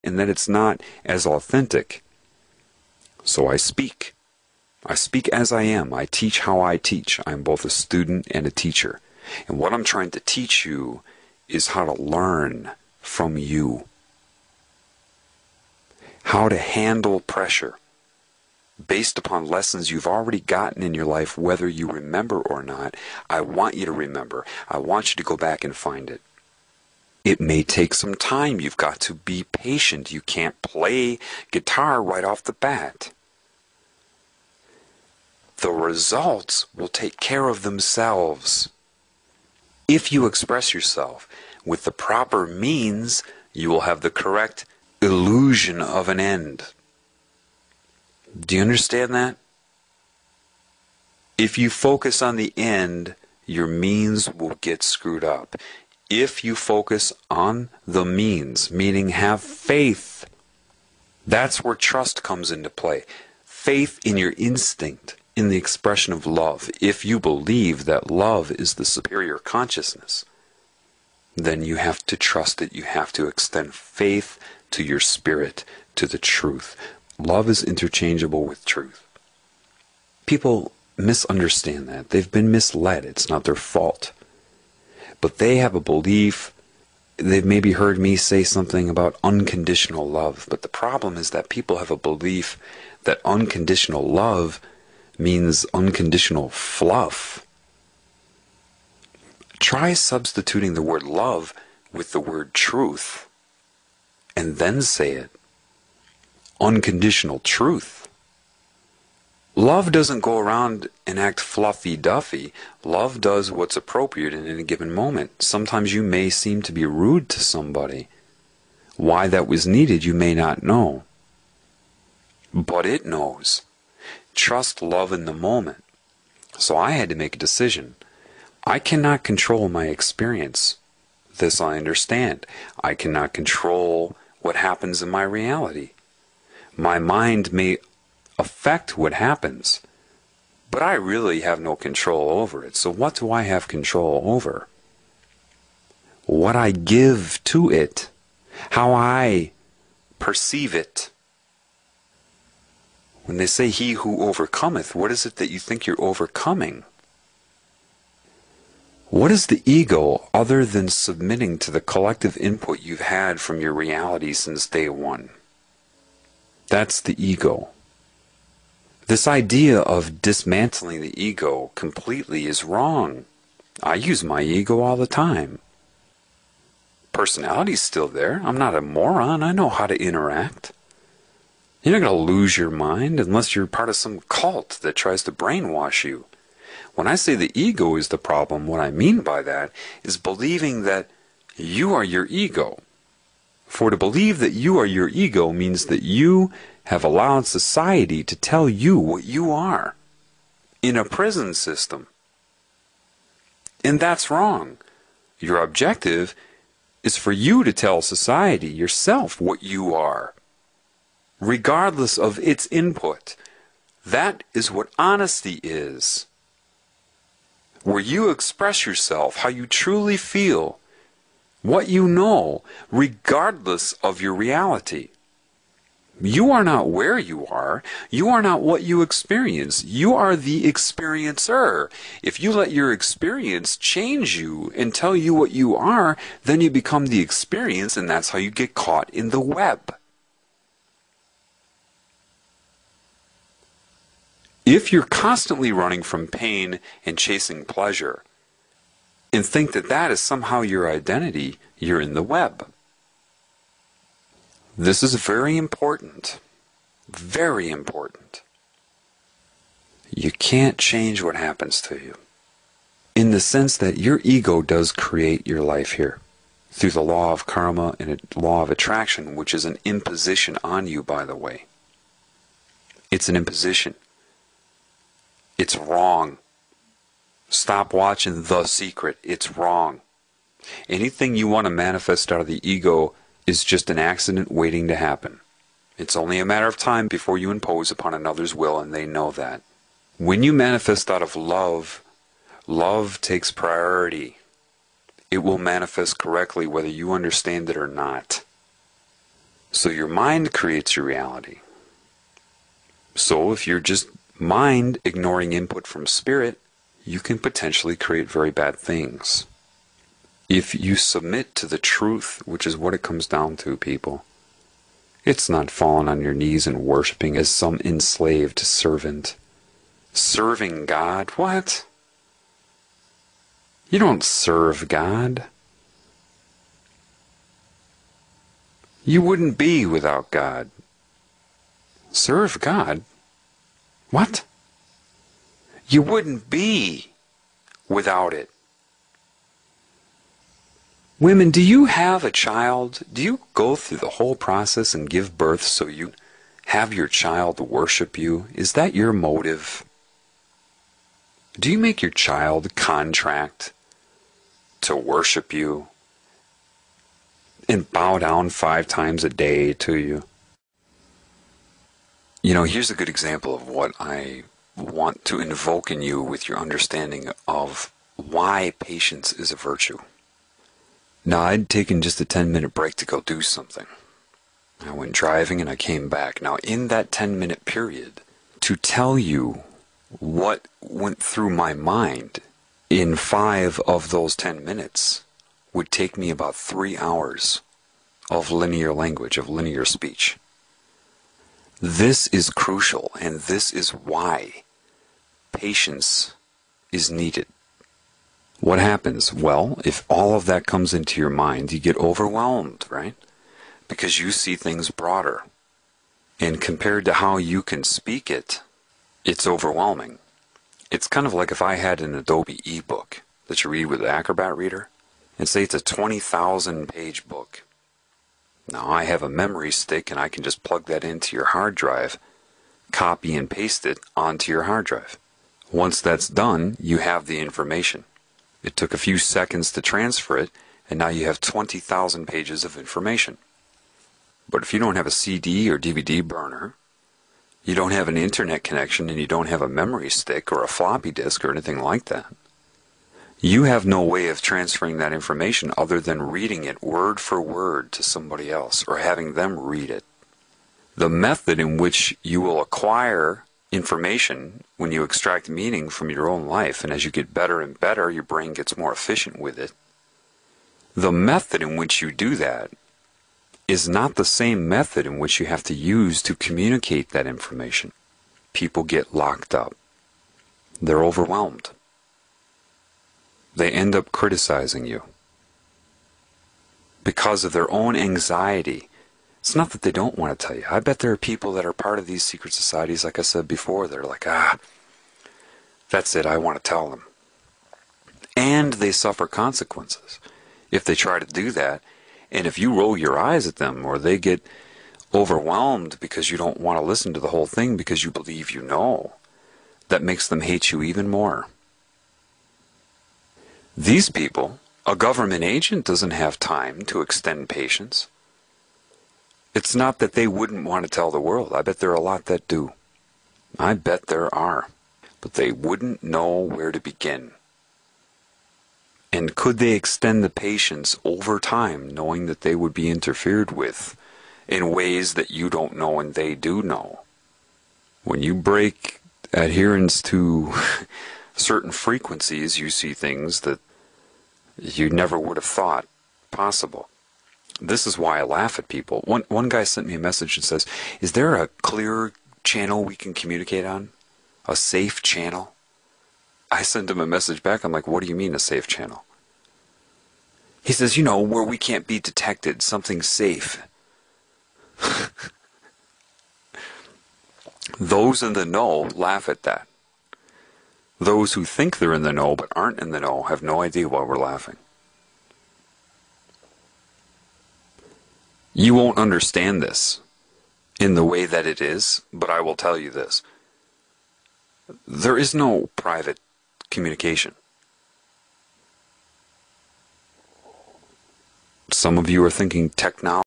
and that it's not as authentic. So I speak. I speak as I am. I teach how I teach. I'm both a student and a teacher. And what I'm trying to teach you is how to learn from you. How to handle pressure based upon lessons you've already gotten in your life, whether you remember or not. I want you to remember. I want you to go back and find it. It may take some time. You've got to be patient. You can't play guitar right off the bat. The results will take care of themselves. If you express yourself with the proper means, you will have the correct illusion of an end. Do you understand that? If you focus on the end, your means will get screwed up. If you focus on the means, meaning have faith, that's where trust comes into play. Faith in your instinct, in the expression of love. If you believe that love is the superior consciousness, then you have to trust it. You have to extend faith to your spirit, to the truth. Love is interchangeable with truth. People misunderstand that. They've been misled. It's not their fault. But they have a belief. They've maybe heard me say something about unconditional love. But the problem is that people have a belief that unconditional love means unconditional fluff. Try substituting the word love with the word truth, and then say it. Unconditional truth. Love doesn't go around and act fluffy-duffy. Love does what's appropriate in any given moment. Sometimes you may seem to be rude to somebody. Why that was needed, you may not know. But it knows. Trust love in the moment. So I had to make a decision. I cannot control my experience. This I understand. I cannot control what happens in my reality. My mind may affect what happens, but I really have no control over it. So what do I have control over? What I give to it, how I perceive it. When they say he who overcometh, what is it that you think you're overcoming? What is the ego other than submitting to the collective input you've had from your reality since day one? That's the ego. This idea of dismantling the ego completely is wrong. I use my ego all the time. Personality's still there. I'm not a moron. I know how to interact. You're not going to lose your mind unless you're part of some cult that tries to brainwash you. When I say the ego is the problem, what I mean by that is believing that you are your ego. For to believe that you are your ego means that you have allowed society to tell you what you are in a prison system. And that's wrong. Your objective is for you to tell society yourself what you are, regardless of its input. That is what honesty is. Where you express yourself, how you truly feel, what you know, regardless of your reality. You are not where you are. You are not what you experience. You are the experiencer. If you let your experience change you and tell you what you are, then you become the experience, and that's how you get caught in the web. If you're constantly running from pain and chasing pleasure, and think that that is somehow your identity, you're in the web. This is very important. Very important. You can't change what happens to you. In the sense that your ego does create your life here. Through the law of karma and a law of attraction, which is an imposition on you, by the way. It's an imposition. It's wrong. Stop watching The Secret. It's wrong. Anything you want to manifest out of the ego is just an accident waiting to happen. It's only a matter of time before you impose upon another's will, and they know that. When you manifest out of love, love takes priority. It will manifest correctly whether you understand it or not. So your mind creates your reality. So if you're just mind ignoring input from spirit, you can potentially create very bad things. If you submit to the truth, which is what it comes down to, people, it's not falling on your knees and worshiping as some enslaved servant. Serving God? What? You don't serve God. You wouldn't be without God. Serve God? What? You wouldn't be without it. Women, do you have a child? Do you go through the whole process and give birth so you have your child worship you? Is that your motive? Do you make your child contract to worship you and bow down 5 times a day to you? You know, here's a good example of what I want to invoke in you with your understanding of why patience is a virtue. Now, I'd taken just a 10-minute break to go do something. I went driving and I came back. Now, in that 10-minute period, to tell you what went through my mind in 5 of those 10 minutes would take me about 3 hours of linear language, of linear speech. This is crucial, and this is why patience is needed. What happens? Well, if all of that comes into your mind, you get overwhelmed, right? Because you see things broader. And compared to how you can speak it, it's overwhelming. It's kind of like if I had an Adobe ebook that you read with the Acrobat Reader, and say it's a 20,000 page book. Now I have a memory stick and I can just plug that into your hard drive, copy and paste it onto your hard drive. Once that's done, you have the information. It took a few seconds to transfer it, and now you have 20,000 pages of information. But if you don't have a CD or DVD burner, you don't have an internet connection, and you don't have a memory stick or a floppy disk or anything like that, you have no way of transferring that information other than reading it word for word to somebody else or having them read it. The method in which you will acquire information when you extract meaning from your own life, and as you get better and better, your brain gets more efficient with it. The method in which you do that is not the same method in which you have to use to communicate that information. People get locked up. They're overwhelmed. They end up criticizing you because of their own anxiety. It's not that they don't want to tell you. I bet there are people that are part of these secret societies, like I said before, they're like, that's it, I want to tell them. And they suffer consequences if they try to do that. And if you roll your eyes at them, or they get overwhelmed because you don't want to listen to the whole thing because you believe you know, that makes them hate you even more. These people, a government agent doesn't have time to extend patience. It's not that they wouldn't want to tell the world. I bet there are a lot that do. I bet there are. But they wouldn't know where to begin. And could they extend the patience over time, knowing that they would be interfered with in ways that you don't know and they do know? When you break adherence to certain frequencies, you see things that you never would have thought possible. This is why I laugh at people. One guy sent me a message and says, is there a clear channel we can communicate on? A safe channel? I sent him a message back. I'm like, what do you mean a safe channel? He says, where we can't be detected, something safe. Those in the know laugh at that. Those who think they're in the know but aren't in the know have no idea why we're laughing. You won't understand this in the way that it is, but I will tell you this. There is no private communication. Some of you are thinking technology